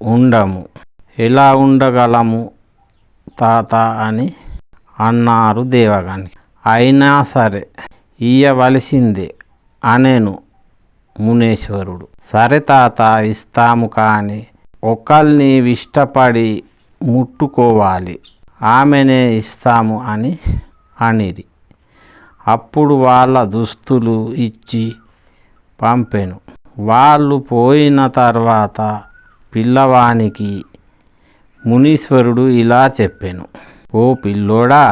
ఉండము. ఎలా ఉండగలము తాత అని అన్నారు దేవగానికి. అయినా సరే ఇయ్యవలసిందే అనేను మునీశ్వరుడు. సరే తాత ఇస్తాము, కానీ ఒకల్ని ఇష్టపడి ముట్టుకోవాలి, ఆమెనే ఇస్తాము అని అనిరి. అప్పుడు వాళ్ళ దుస్తులు ఇచ్చి పంపెను. వాళ్ళు పోయిన తర్వాత పిల్లవానికి మునీశ్వరుడు ఇలా చెప్పెను. ఓ పిల్లోడా,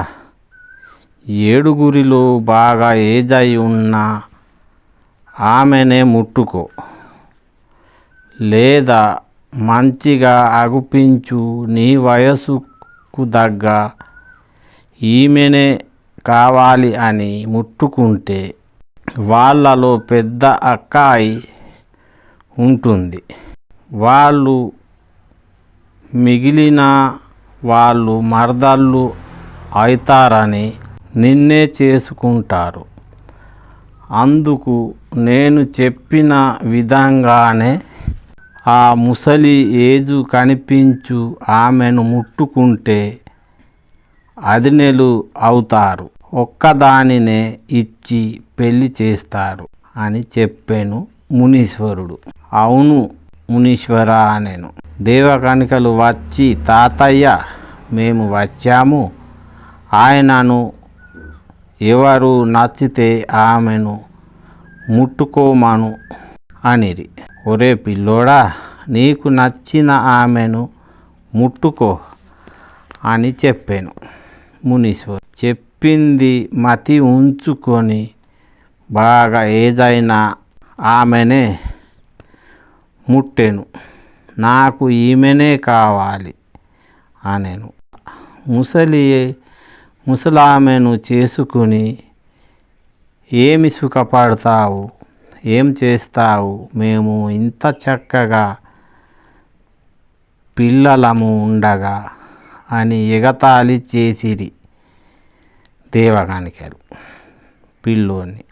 7గురిలో బాగా ఏజై ఉన్న ఆమెనే ముట్టుకో, లేదా మంచిగా అగుపించు నీ వయసుకు దగ్గ ఈమెనే కావాలి అని ముట్టుకుంటే వాళ్ళలో పెద్ద అక్కాయి ఉంటుంది. వాళ్ళు మిగిలిన వాళ్ళు మరదళ్ళు అవుతారని నిన్నే చేసుకుంటారు. అందుకు నేను చెప్పిన విధంగానే ఆ ముసలి ఏజు కనిపించు ఆమెను ముట్టుకుంటే అదినెలు అవుతారు. ఒక్కదానినే ఇచ్చి పెళ్లి చేస్తారు అని చెప్పాను మునీశ్వరుడు. అవును మునీశ్వర అనేను. దేవకనికలు వచ్చి, తాతయ్య మేము వచ్చాము, ఆయనను ఎవరు నచ్చితే ఆమెను ముట్టుకోమను అనిరి. ఒరే పిల్లోడా, నీకు నచ్చిన ఆమెను ముట్టుకో అని చెప్పాను మునీశ్వరు. చెప్పింది మతి ఉంచుకొని బాగా ఏదైన ఆమెనే ముట్టెను. నాకు ఈమెనే కావాలి అనేను. ముసలామెను చేసుకుని ఏమి సుఖపడతావు, ఏం చేస్తావు, మేము ఇంత చక్కగా పిల్లలము ఉండగా అని ఎగతాళి చేసిరి దేవకానికలు పిల్లోని.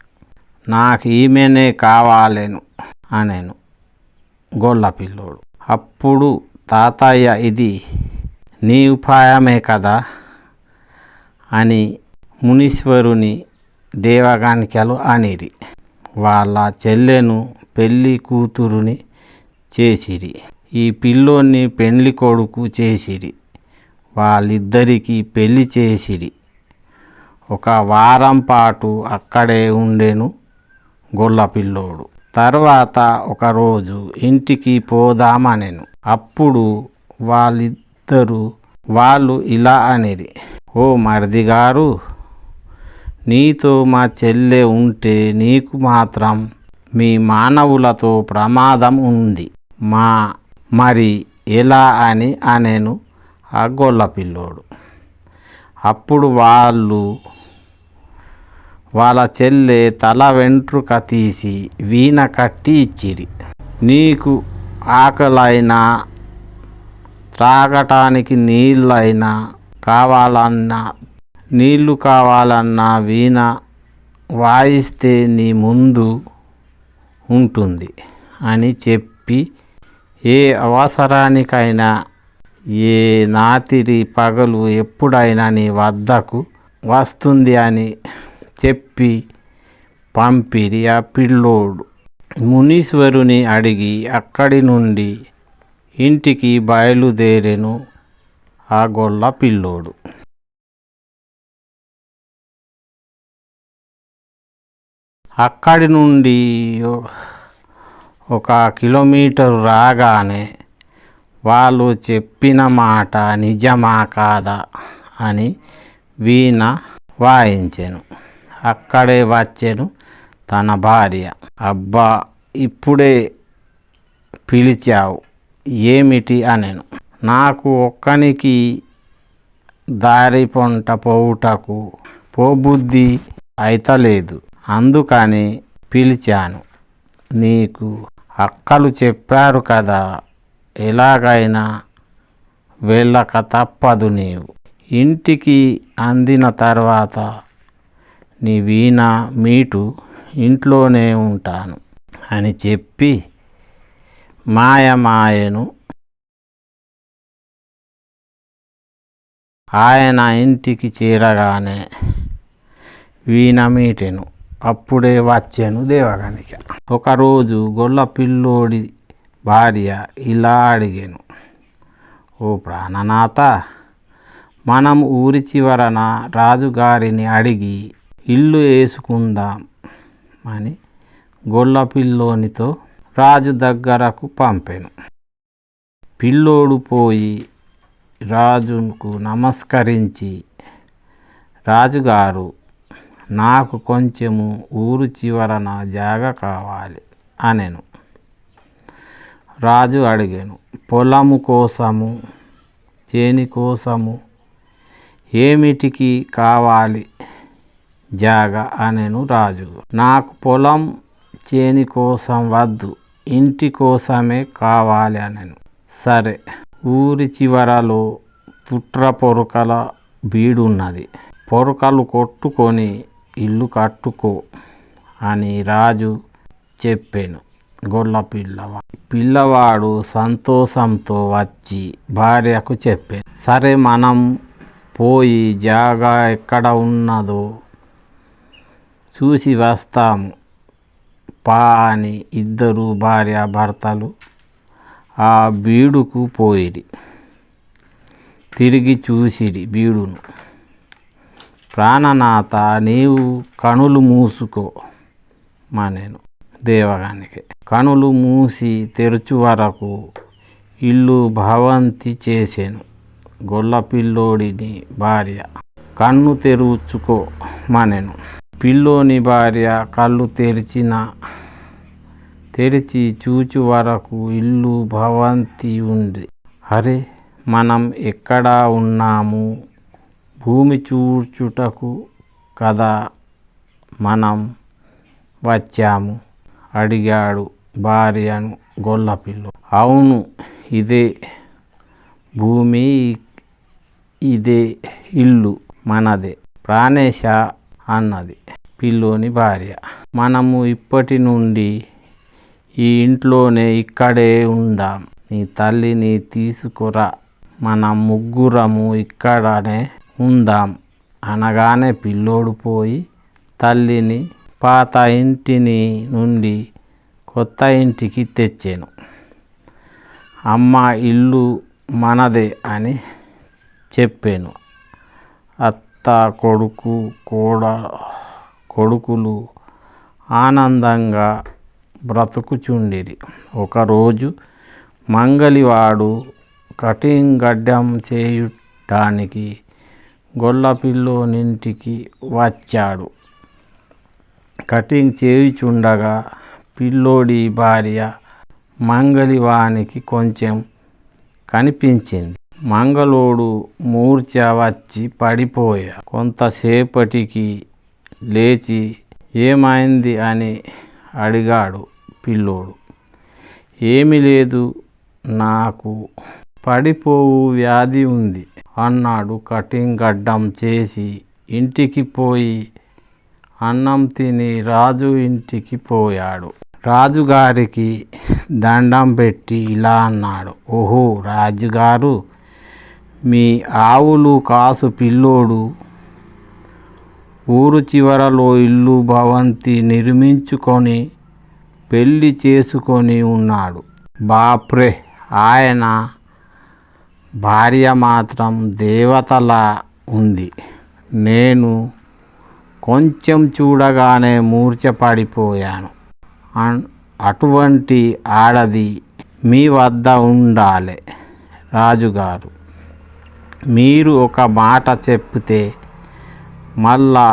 నాకు ఈమెనే కావాలేను అనేను గొల్ల పిల్లోడు. అప్పుడు తాతయ్య ఇది నీ ఉపాయమే కదా అని మునీశ్వరుని దేవకానికలు అనిరి. వాళ్ళ చెల్లెను పెళ్లి కూతురుని చేసిరి. ఈ పిల్లోని పెళ్లి కొడుకు చేసిరి. వాళ్ళిద్దరికీ పెళ్లి చేసిరి. ఒక వారం పాటు అక్కడే ఉండెను గొల్ల పిల్లోడు. తర్వాత ఒకరోజు ఇంటికి పోదామనెను. అప్పుడు వాళ్ళు ఇలా అనిరి. ఓ మరిదిగారు, నీతో మా చెల్లె ఉంటే నీకు మాత్రం మీ మానవులతో ప్రమాదం ఉంది. మరి ఎలా అని అనేను ఆ గొల్ల పిల్లోడు. అప్పుడు వాళ్ళ చెల్లె తల వెంట్రుక తీసి వీణ కట్టి ఇచ్చిరి. నీకు ఆకలైనా త్రాగటానికి నీళ్ళు కావాలన్నా వీణ వాయిస్తే నీ ముందు ఉంటుంది అని చెప్పి, ఏ అవసరానికైనా ఏ రాత్రి పగలు ఎప్పుడైనా నీ వద్దకు వస్తుంది అని చెప్పి పంపిరి. ఆ పిల్లోడు మునీశ్వరుని అడిగి అక్కడి నుండి ఇంటికి బయలుదేరెను ఆ గొల్ల పిల్లోడు. అక్కడి నుండి 1 కిలోమీటరు రాగానే వాళ్ళు చెప్పిన మాట నిజమా కాదా అని వీణ వాయించెను. అక్కడే వచ్చెను తన భార్య. అబ్బా, ఇప్పుడే పిలిచావు ఏమిటి అనెను. నాకు ఒక్కనికి దారి పొంట పోవుటకు పోబుద్ధి అయితలేదు, అందుకని పిలిచాను. నీకు అక్కలు చెప్పారు కదా, ఎలాగైనా వెళ్ళక తప్పదు. నీవు ఇంటికి అందిన తర్వాత నీ వీణ మీటు ఇంట్లోనే ఉంటాను అని చెప్పి మాయమాయెను ఆయన ఇంటికి చేరగానే వీణ మీటెను. అప్పుడే వచ్చాను దేవగనిక. ఒకరోజు గొల్లపిల్లోడి భార్య ఇలా అడిగాను, ఓ ప్రాణనాథ, మనం ఊరి చివరన రాజుగారిని అడిగి ఇల్లు వేసుకుందాం అని గొల్లపిల్లోనితో రాజు దగ్గరకు పంపాను. పిల్లోడు పోయి రాజుకు నమస్కరించి, రాజుగారు, నాకు కొంచెము ఊరు చివరన జాగ కావాలి అనెను. రాజు అడిగాను, పొలము కోసము, చేని కోసము, ఏమిటికి కావాలి జాగ అనెను రాజు. నాకు పొలం చేని కోసం వద్దు, ఇంటి కోసమే కావాలి అనెను. సరే, ఊరి చివరలో పుట్ర పొరుకల బీడున్నది, పొరుకలు కొట్టుకొని ఇల్లు కట్టుకో అని రాజు చెప్పాను. పిల్లవాడు సంతోషంతో వచ్చి భార్యకు చెప్పాను. సరే, మనం పోయి జాగా ఎక్కడ ఉన్నదో చూసి వస్తాము పా అని ఇద్దరు భార్యాభర్తలు ఆ బీడుకు పోయిరి. తిరిగి చూసిరి బీడును. ప్రాణనాథ, నీవు కనులు మూసుకో మనెను దేవగానికి. కనులు మూసి తెరుచు వరకు ఇల్లు భవంతి చేసెను. గొల్లపిల్లోడిని భార్య కన్ను తెరుచుకో మనెను. పిల్లోని భార్య కళ్ళు తెరిచి చూచు వరకు ఇల్లు భవంతి ఉంది. అరే, మనం ఎక్కడ ఉన్నాము? భూమి చూచుటకు కదా మనం వచ్చాము అడిగాడు భార్యను గొల్లపిల్లు. అవును, ఇదే భూమి, ఇదే ఇల్లు, మనదే ప్రాణేశ అన్నది పిల్లోని భార్య. మనము ఇప్పటి నుండి ఈ ఇంట్లోనే ఇక్కడే ఉందాం. నీ తల్లిని తీసుకురా, మనం ముగ్గురము ఇక్కడనే ఉందాం అనగానే పిల్లోడు పోయి తల్లిని పాత ఇంటిని నుండి కొత్త ఇంటికి తెచ్చాను. అమ్మ, ఇల్లు మనదే అని చెప్పాను. అత్త, కొడుకులు ఆనందంగా బ్రతుకుచుండిరి. ఒకరోజు మంగలివాడు కటింగ్ గడ్డం చేయడానికి గొల్లపిల్లోనింటికి వచ్చాడు. కటింగ్ చేయుచుండగా పిల్లోడి భార్య మంగలివానికి కొంచెం కనిపించింది. మంగళోడు మూర్ఛ వచ్చి పడిపోయా. కొంతసేపటికి లేచి ఏమైంది అని అడిగాడు పిల్లోడు. ఏమీ లేదు, నాకు పడిపోవు వ్యాధి ఉంది అన్నాడు. కటింగ్ గడ్డం చేసి ఇంటికి పోయి అన్నం తిని రాజు ఇంటికి పోయాడు. రాజుగారికి దండం పెట్టి ఇలా అన్నాడు, ఓహో రాజుగారు, మీ ఆవులు కాసు పిల్లోడు ఊరు చివరలో ఇల్లు భవంతి నిర్మించుకొని పెళ్లి చేసుకొని ఉన్నాడు. బాప్రే, ఆయన భార్య మాత్రం దేవతలా ఉంది. నేను కొంచెం చూడగానే మూర్ఛ పడిపోయాను. అటువంటి ఆడది మీ వద్ద ఉండాలి రాజుగారు. మీరు ఒక మాట చెప్తే మళ్ళా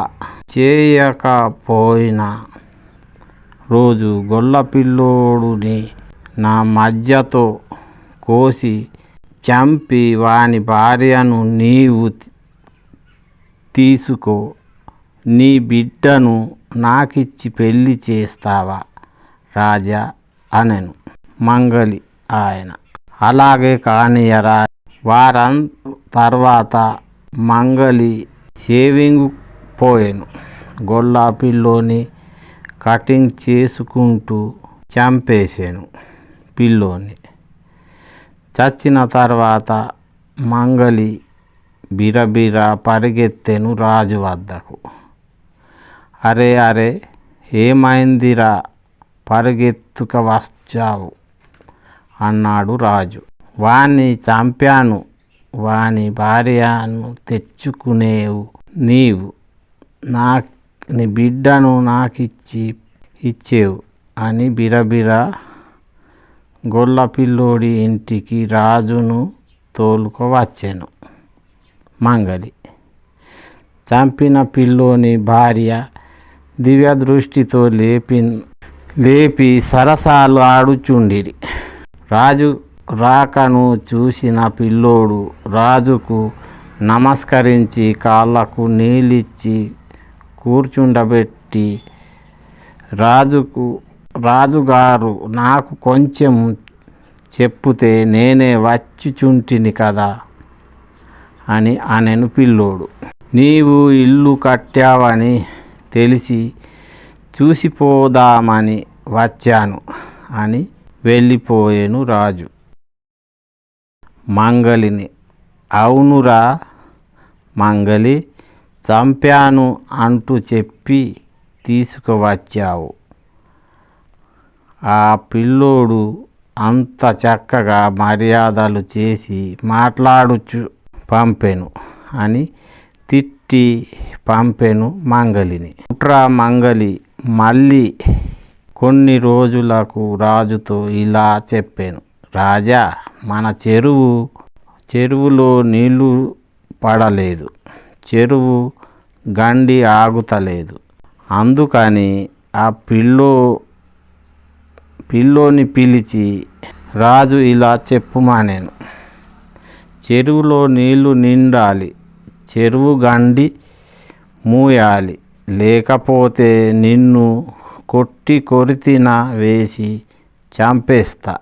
చేయకపోయిన రోజు గొల్లపిల్లోడుని నా మధ్యతో కోసి చంపి వాని భార్యను నీవు తీసుకో, నీ బిడ్డను నాకిచ్చి పెళ్లి చేస్తావా రాజా అనెను. మంగలి ఆయన అలాగే కానియరా. వారం తర్వాత మంగలి షేవింగ్ పోయాను. గొల్లపిల్లోని కటింగ్ చేసుకుంటూ చంపేశాను పిల్లోని. చచ్చిన తర్వాత మంగలి బిరబిర పరిగెత్తెను రాజు వద్దకు. అరే అరే, ఏమైందిరా, పరిగెత్తుక వచ్చావు అన్నాడు రాజు. వాణ్ణి చంపాను, వాని భార్యను తెచ్చుకునేవు నీవు, నీ బిడ్డను ఇచ్చేవు అని బిరబిర గొల్లపిల్లోడి ఇంటికి రాజును తోలుకోవచ్చెను. మంగలి చంపిన పిల్లోని భార్య దివ్య దృష్టితో లేపి సరసాలు ఆడుచుండిరి. రాజు రాకను చూసిన పిల్లోడు రాజుకు నమస్కరించి కాళ్ళకు నీళ్ళిచ్చి కూర్చుండబెట్టి, రాజుగారు నాకు కొంచెం చెప్పుతే నేనే వచ్చుచుంటిని కదా అని అనెను పిల్లోడు. నీవు ఇల్లు కట్టావని తెలిసి చూసిపోదామని వచ్చాను అని వెళ్ళిపోయేను రాజు. మంగలిని, అవునురా మంగలి, చంపాను అంటూ చెప్పి తీసుకువచ్చావు. ఆ పిల్లోడు అంత చక్కగా మర్యాదలు చేసి మాట్లాడుచు పంపెను అని తిట్టి పంపెను మంగలిని. కుట్రా మంగలి మళ్ళీ కొన్ని రోజులకు రాజుతో ఇలా చెప్పాను. రాజా, మన చెరువులో నీళ్లు పడలేదు, చెరువు గండి ఆగుతలేదు. అందుకని ఆ పిల్లోని పిలిచి రాజు ఇలా చెప్పుమానేను. చెరువులో నీళ్లు నిండాలి, చెరువు గండి మూయాలి, లేకపోతే నిన్ను కొరితిన వేసి చంపేస్తా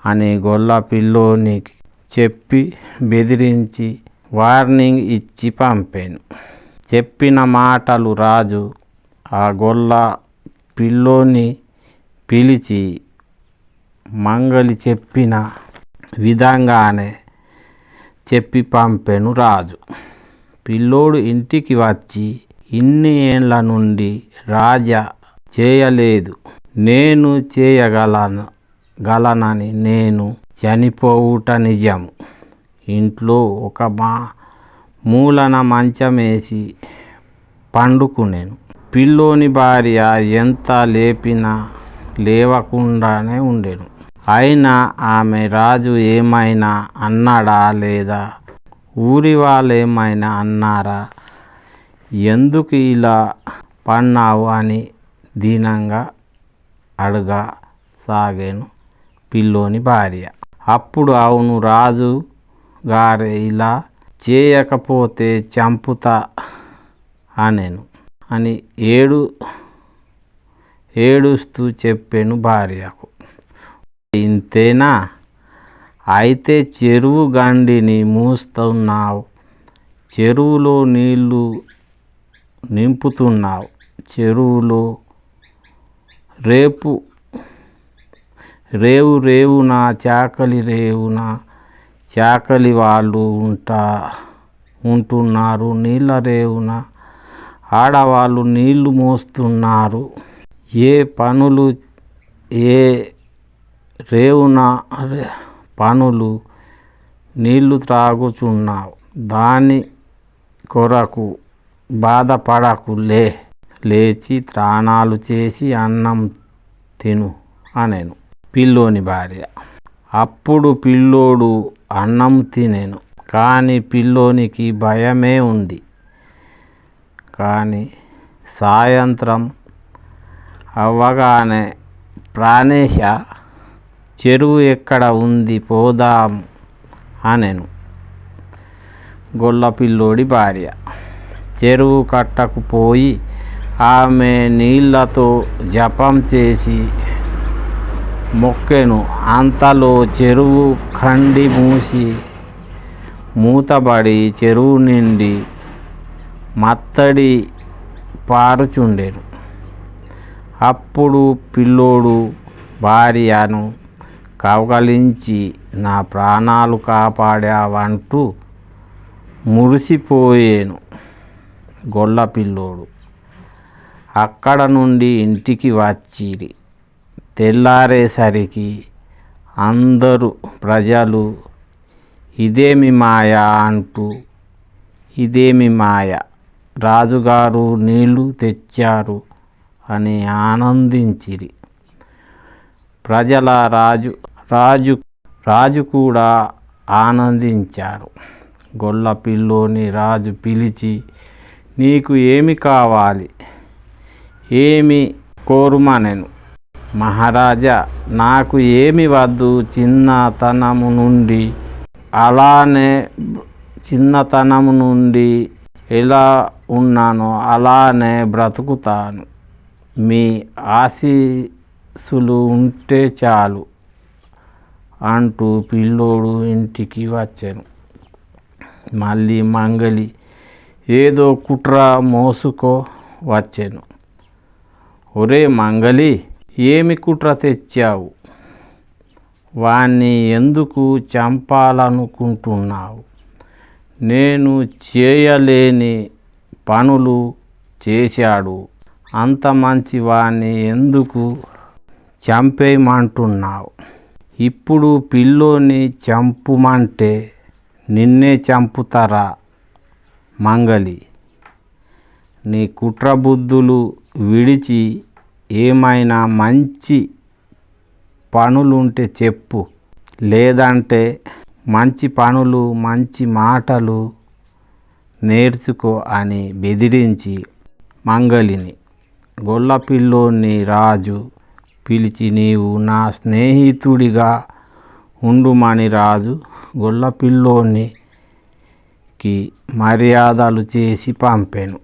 అని గొల్ల పిల్లోనికి చెప్పి బెదిరించి వార్నింగ్ ఇచ్చి పంపాను. చెప్పిన మాటలు రాజు ఆ గొల్ల పిల్లోని పిలిచి మంగలి చెప్పిన విధంగానే చెప్పి పంపెను రాజు. పిల్లోడు ఇంటికి వచ్చి, ఇన్ని ఏండ్ల నుండి రాజా చేయలేదు, నేను చేయగలనని నేను చనిపోవుట నిజము. ఇంట్లో ఒక మూలన మంచమేసి పండుకునేను. పిల్లోని భార్య ఎంత లేపినా లేవకుండానే ఉండెను. అయినా ఆమె రాజు ఏమైనా అన్నాడా లేదా, ఊరి వాళ్ళు ఏమైనా అన్నారా, ఎందుకు ఇలా పన్నావు అని దీనంగా అడగసాగేను పిల్లోని భార్య. అప్పుడు అవును రాజు గారే, ఇలా చేయకపోతే చంపుతా అనెను అని ఏడుస్తూ చెప్పాను భార్యకు. ఇంతేనా, అయితే చెరువు గండిని మూస్తున్నావు, చెరువులో నీళ్లు నింపుతున్నావు, చెరువులో రేవున చాకలి వాళ్ళు ఉంటున్నారు, నీళ్ళ రేవున ఆడవాళ్ళు నీళ్లు మోస్తున్నారు. ఏ రేవున పనులు నీళ్లు త్రాగుచున్నావు, దాని కొరకు బాధపడకు, లేచి త్రాణాలు చేసి అన్నం తిను అనెను పిల్లోని భార్య. అప్పుడు పిల్లోడు అన్నం తినెను. కానీ పిల్లోనికి భయమే ఉంది. కానీ సాయంత్రం అవ్వగానే, ప్రాణేశ, చెరువు ఎక్కడ ఉంది, పోదాం అనెను గొల్లపిల్లోడి భార్య. చెరువు కట్టకు పోయి ఆమె నీళ్లతో జపం చేసి మొక్కెను. అంతలో చెరువు ఖండి మూతబడి చెరువు నిండి మత్తడి పారుచుండెను. అప్పుడు పిల్లోడు భార్యను కౌగలించి, నా ప్రాణాలు కాపాడావంటూ మురిసిపోయేను గొల్లపిల్లోడు. అక్కడ నుండి ఇంటికి వచ్చిరి. తెల్లారేసరికి అందరూ ప్రజలు ఇదేమి మాయ అంటూ, ఇదేమి మాయ, రాజుగారు నీళ్లు తెచ్చారు అని ఆనందించిరి. ప్రజల రాజు కూడా ఆనందించాడు. గొల్లపిల్లోని రాజు పిలిచి, నీకు ఏమి కావాలి, ఏమి కోరుమనెను. మహారాజా, నాకు ఏమి వద్దు, చిన్నతనము నుండి ఎలా ఉన్నానో అలానే బ్రతుకుతాను, మీ ఆశీస్సులు ఉంటే చాలు అంటూ పిల్లోడు ఇంటికి వచ్చాను. మళ్ళీ మంగలి ఏదో కుట్ర మోసుకో వచ్చాను. ఒరే మంగలి, ఏమి కుట్ర తెచ్చావు? వాణ్ణి ఎందుకు చంపాలనుకుంటున్నావు? నేను చేయలేని పనులు చేశాడు, అంత మంచి వాణ్ణి ఎందుకు చంపేయమంటున్నావు? ఇప్పుడు పిల్లోని చంపుమంటే నిన్నే చంపుతారా మంగలి? నీ కుట్రబుద్ధులు విడిచి ఏమైనా మంచి పనులుంటే చెప్పు, లేదంటే మంచి పనులు మంచి మాటలు నేర్చుకో అని బెదిరించి మంగలిని గొల్లపిల్లోని రాజు పిలిచి, నీవు నా స్నేహితుడిగా ఉండుమని రాజు గొల్లపిల్లోనికి మర్యాదలు చేసి పంపాను.